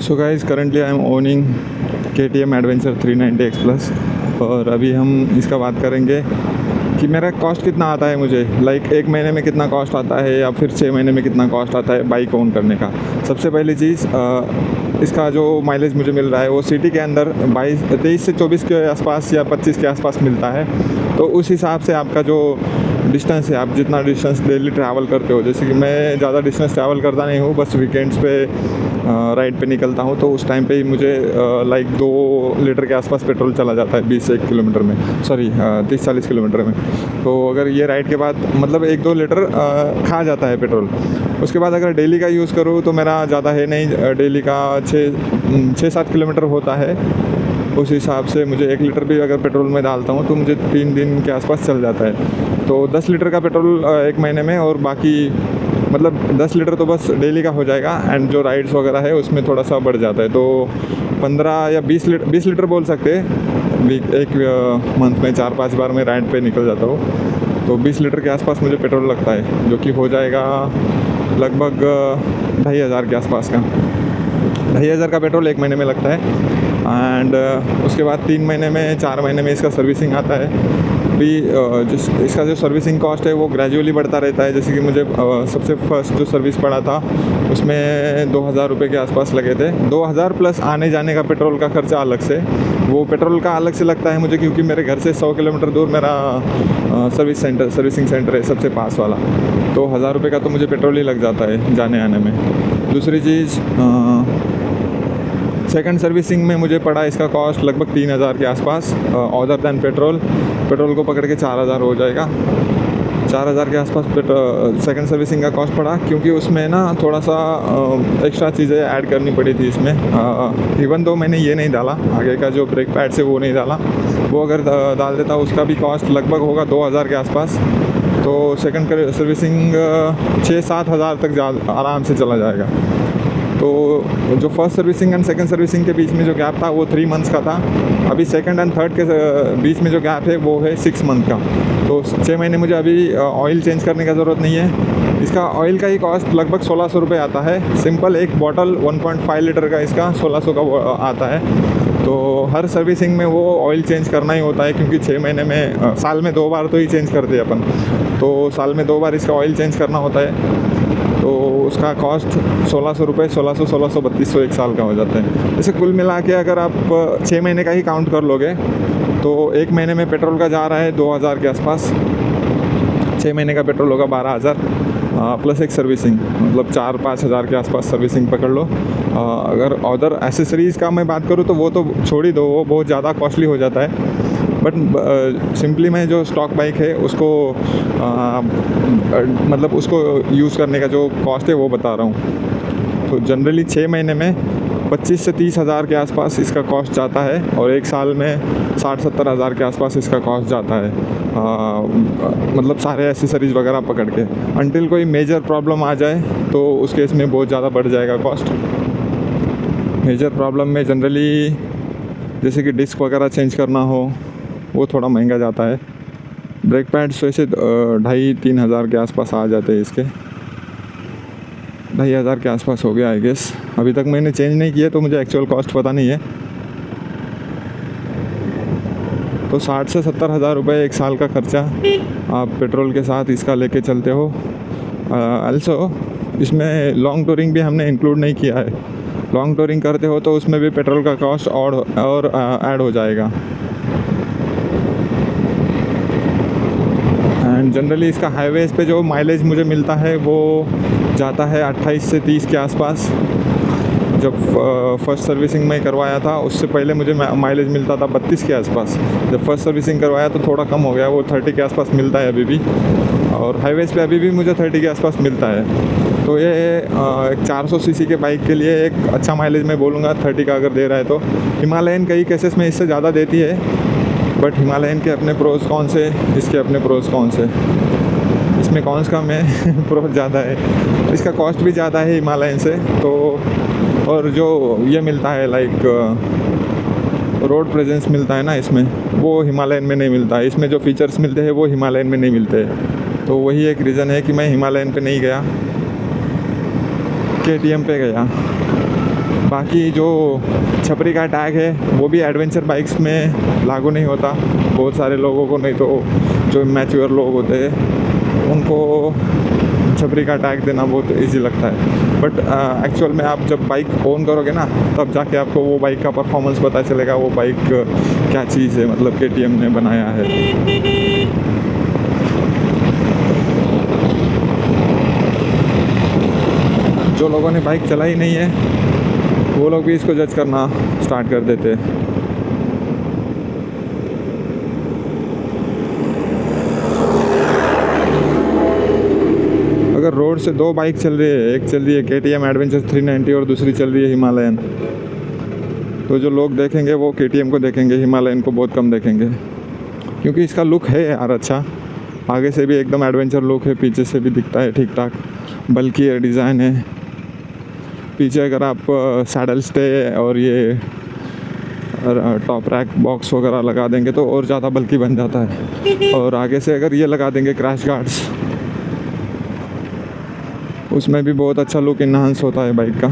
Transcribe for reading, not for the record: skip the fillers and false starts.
So guys currently I am owning KTM adventure 390X plus. और अभी हम इसका बात करेंगे कि मेरा कॉस्ट कितना आता है मुझे, लाइक एक महीने में कितना कॉस्ट आता है या फिर 6 महीने में कितना कॉस्ट आता है बाइक ओन करने का। सबसे पहली चीज़, इसका जो माइलेज मुझे मिल रहा है वो सिटी के अंदर 23 से 24 के आसपास या 25 के आसपास मिलता है। तो उस हिसाब से आपका जो डिस्टेंस है, आप जितना डिस्टेंस डेली ट्रैवल करते हो, जैसे कि मैं ज़्यादा डिस्टेंस ट्रैवल करता नहीं हूँ, बस वीकेंड्स पे राइड पे निकलता हूँ, तो उस टाइम पे ही मुझे लाइक 2 लीटर के आसपास पेट्रोल चला जाता है 20 से 1 किलोमीटर में, सॉरी 30-40 किलोमीटर में। तो अगर ये राइड के बाद मतलब 1-2 लीटर खा जाता है पेट्रोल। उसके बाद अगर डेली का यूज़ करूँ तो मेरा ज़्यादा है नहीं, डेली का 6-7 किलोमीटर होता है। उस हिसाब से मुझे 1 लीटर भी अगर पेट्रोल में डालता हूँ तो मुझे 3 दिन के आसपास चल जाता है। तो 10 लीटर का पेट्रोल 1 महीने में, और बाकी मतलब 10 लीटर तो बस डेली का हो जाएगा। एंड जो राइड्स वगैरह है उसमें थोड़ा सा बढ़ जाता है, तो 15 या 20 लीटर बोल सकते हैं। एक मंथ में 4-5 बार मैं राइड पे निकल जाता हूँ, तो 20 लीटर के आसपास मुझे पेट्रोल लगता है, जो कि हो जाएगा लगभग 2500 के आसपास का। 2500 का पेट्रोल 1 महीने में लगता है। एंड उसके बाद 3 महीने में 4 महीने में इसका सर्विसिंग आता है। भी जिस इसका जो सर्विसिंग कॉस्ट है वो ग्रेजुअली बढ़ता रहता है। जैसे कि मुझे सबसे फर्स्ट जो सर्विस पड़ा था उसमें 2000 रुपये के आसपास लगे थे। 2000 प्लस आने जाने का पेट्रोल का खर्चा अलग से, वो पेट्रोल का अलग से लगता है मुझे, क्योंकि मेरे घर से 100 किलोमीटर दूर मेरा सर्विसिंग सेंटर है सबसे पास वाला। तो 1000 रुपये का तो मुझे पेट्रोल ही लग जाता है जाने आने में। दूसरी चीज़, सेकंड सर्विसिंग में मुझे पड़ा इसका कॉस्ट लगभग 3000 के आसपास, अदर दैन पेट्रोल को पकड़ के 4000 हो जाएगा। 4000 के आसपास सेकंड सर्विसिंग का कॉस्ट पड़ा, क्योंकि उसमें ना थोड़ा सा एक्स्ट्रा चीज़ें ऐड करनी पड़ी थी इसमें। इवन दो मैंने ये नहीं डाला, आगे का जो ब्रेक पैड से वो नहीं डाला, वो अगर डाल देता उसका भी कॉस्ट लगभग होगा 2000 के आसपास। तो सेकंड सर्विसिंग 6-7 हज़ार तक आराम से चला जाएगा। तो जो first servicing and second servicing के बीच में जो गैप था वो 3 मंथ्स का था। अभी सेकंड एंड थर्ड के बीच में जो गैप है वो है 6 मंथ का। तो 6 महीने मुझे अभी ऑयल चेंज करने का ज़रूरत नहीं है। इसका ऑयल का ही कॉस्ट लगभग 1600 रुपये आता है। सिंपल एक बॉटल 1.5 लीटर का इसका 1600 का आता है। तो हर सर्विसिंग में वो ऑयल चेंज करना ही होता है, क्योंकि 6 महीने में साल में 2 बार तो ही चेंज करते हैं अपन। तो साल में 2 बार इसका ऑयल चेंज करना होता है। तो उसका कॉस्ट 1600 रुपये, 1600, 3200 एक साल का हो जाता है। जैसे कुल मिला के अगर आप 6 महीने का ही काउंट कर लोगे तो 1 महीने में पेट्रोल का जा रहा है 2000 के आसपास। 6 महीने का पेट्रोल होगा 12000 प्लस एक सर्विसिंग, मतलब 4-5 हज़ार के आसपास सर्विसिंग पकड़ लो। अगर अदर एसेसरीज़ का मैं बात करूँ तो वो तो छोड़ ही दो, वो बहुत ज़्यादा कॉस्टली हो जाता है। बट सिंपली मैं जो स्टॉक बाइक है उसको मतलब उसको यूज़ करने का जो कॉस्ट है वो बता रहा हूँ। तो जनरली 6 महीने में 25 से 30 हज़ार के आसपास इसका कॉस्ट जाता है, और एक साल में 60-70 हज़ार के आसपास इसका कॉस्ट जाता है, मतलब सारे एसेसरीज़ वगैरह पकड़ के। अंटिल कोई मेजर प्रॉब्लम आ जाए तो उस केस में बहुत ज़्यादा बढ़ जाएगा कॉस्ट। मेजर प्रॉब्लम में जनरली जैसे कि डिस्क वगैरह चेंज करना हो वो थोड़ा महंगा जाता है। ब्रेक पैड्स वैसे 2500-3000 हज़ार के आसपास आ जाते हैं इसके। 2500 के आसपास हो गया आई गेस। अभी तक मैंने चेंज नहीं किया तो मुझे एक्चुअल कॉस्ट पता नहीं है। तो 60 से 70 हज़ार रुपये एक साल का खर्चा आप पेट्रोल के साथ इसका लेके चलते हो। also इसमें लॉन्ग टूरिंग भी हमने इंक्लूड नहीं किया है। लॉन्ग टूरिंग करते हो तो उसमें भी पेट्रोल का कॉस्ट और ऐड हो जाएगा। एंड जनरली इसका हाईवेज़ पे जो माइलेज मुझे मिलता है वो जाता है 28 से 30 के आसपास। जब फर्स्ट सर्विसिंग में करवाया था उससे पहले मुझे माइलेज मिलता था 32 के आसपास। जब फर्स्ट सर्विसिंग करवाया तो थोड़ा कम हो गया, वो 30 के आसपास मिलता है अभी भी, और हाईवेज़ पे अभी भी मुझे 30 के आसपास मिलता है। तो ये 400 सीसी के बाइक के लिए एक अच्छा माइलेज मैं बोलूँगा 30 का अगर दे रहा है तो। हिमालयन कई केसेस में इससे ज़्यादा देती है, बट हिमालयन के अपने प्रोज कौन से, इसके अपने प्रोज कौन से। इसमें कौन का में प्रोज ज़्यादा है, इसका कॉस्ट भी ज़्यादा है हिमालयन से। तो और जो ये मिलता है लाइक रोड प्रेजेंस मिलता है ना इसमें, वो हिमालयन में नहीं मिलता है। इसमें जो फीचर्स मिलते हैं वो हिमालयन में नहीं मिलते। तो वही एक रीज़न है कि मैं हिमालयन पे नहीं गया, KTM पे गया। बाकी जो छपरी का टैग है वो भी एडवेंचर बाइक्स में लागू नहीं होता। बहुत सारे लोगों को, नहीं तो जो मैच्योर लोग होते हैं उनको छपरी का टैग देना बहुत इजी लगता है। बट एक्चुअल में आप जब बाइक ओन करोगे ना, तब जाके आपको वो बाइक का परफॉर्मेंस पता चलेगा, वो बाइक क्या चीज़ है, मतलब KTM ने बनाया है। जो लोगों ने बाइक चलाई नहीं है वो लोग भी इसको जज करना स्टार्ट कर देते हैं। अगर रोड से दो बाइक चल रही है, एक चल रही है KTM एडवेंचर 390 और दूसरी चल रही है हिमालयन, तो जो लोग देखेंगे वो KTM को देखेंगे, हिमालयन को बहुत कम देखेंगे। क्योंकि इसका लुक है यार अच्छा, आगे से भी एकदम एडवेंचर लुक है, पीछे से भी दिखता है ठीक ठाक, बल्कि ये डिज़ाइन है। पीछे अगर आप सैडल स्टे और ये टॉप रैक बॉक्स वगैरह लगा देंगे तो और ज़्यादा बल्कि बन जाता है। और आगे से अगर ये लगा देंगे क्रैश गार्ड्स, उसमें भी बहुत अच्छा लुक इन्हांस होता है बाइक का।